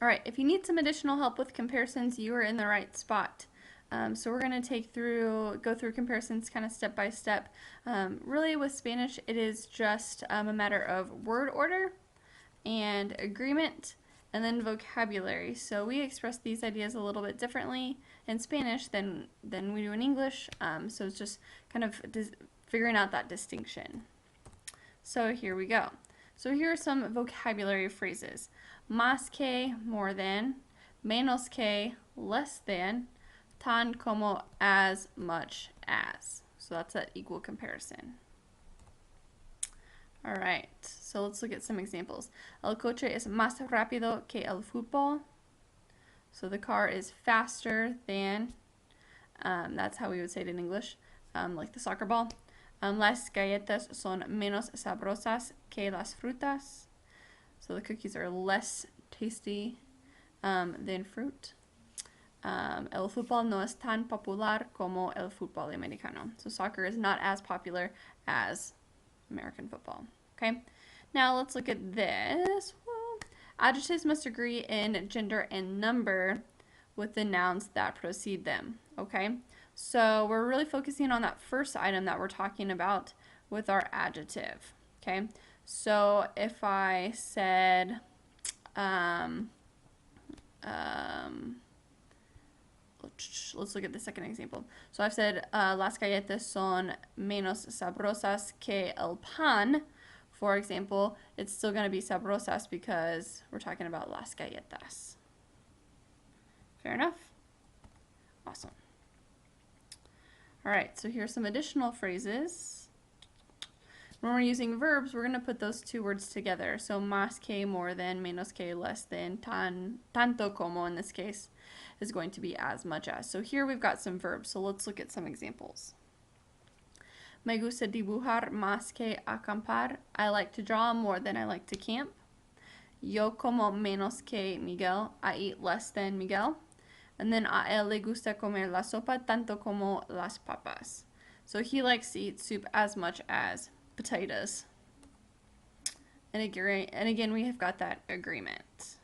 All right, if you need some additional help with comparisons, you are in the right spot. So we're going to go through comparisons kind of step by step. Really with Spanish, it is just a matter of word order and agreement and then vocabulary. So we express these ideas a little bit differently in Spanish than we do in English. So it's just kind of figuring out that distinction. So here we go. So here are some vocabulary phrases. Más que, more than. Menos que, less than. Tan como, as much as. So that's that equal comparison. All right, so let's look at some examples. El coche es más rápido que el fútbol. So the car is faster than, that's how we would say it in English, like the soccer ball. Las galletas son menos sabrosas que las frutas. So the cookies are less tasty than fruit. El fútbol no es tan popular como el fútbol americano. So soccer is not as popular as American football. Okay, now let's look at this. Well, adjectives must agree in gender and number with the nouns that precede them. Okay, so we're really focusing on that first item that we're talking about with our adjective. Okay, so if I said, let's look at the second example. So I've said, las galletas son menos sabrosas que el pan. For example, it's still going to be sabrosas because we're talking about las galletas. Fair enough? Awesome. All right, so here's some additional phrases. When we're using verbs, we're going to put those two words together. So más que, more than, menos que, less than, tanto como in this case is going to be as much as. So here we've got some verbs. So let's look at some examples. Me gusta dibujar más que acampar. I like to draw more than I like to camp. Yo como menos que Miguel. I eat less than Miguel. And then a él le gusta comer la sopa tanto como las papas. So he likes to eat soup as much as potatoes. And again, we have got that agreement.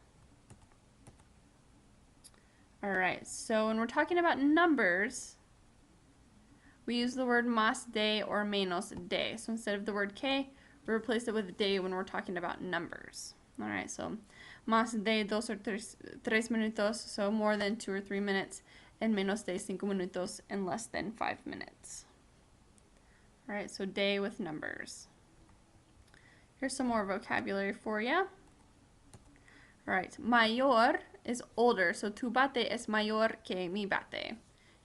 All right, so when we're talking about numbers, we use the word más de or menos de. So instead of the word que, we replace it with de when we're talking about numbers. All right, so más de 2 or 3 minutos, so more than 2 or 3 minutes, and menos de 5 minutos, and less than 5 minutes. All right, so de with numbers. Here's some more vocabulary for you. All right, mayor is older, so tu bate es mayor que mi bate.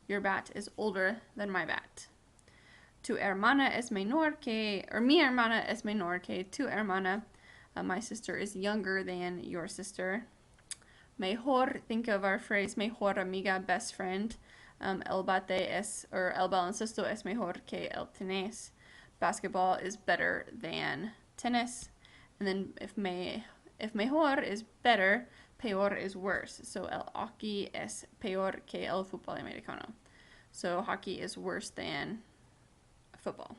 Your bat is older than my bat. Tu hermana es menor que, or mi hermana es menor que tu hermana. My sister is younger than your sister. Mejor, think of our phrase mejor amiga, best friend. El bate es, or el baloncesto es mejor que el tenis. Basketball is better than tennis. And then if mejor is better, peor is worse. So el hockey es peor que el fútbol americano. So hockey is worse than football.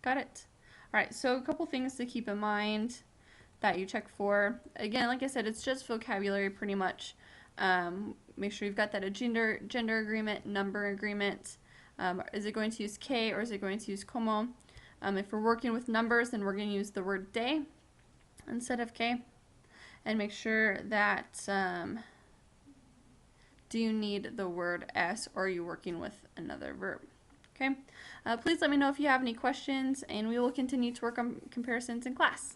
Got it? All right, so a couple things to keep in mind that you check for. Again, like I said, it's just vocabulary pretty much. Make sure you've got that a gender agreement, number agreement. Is it going to use que or is it going to use como? If we're working with numbers, then we're going to use the word de instead of que. And make sure that do you need the word s or are you working with another verb? Okay. Please let me know if you have any questions, and we will continue to work on comparisons in class.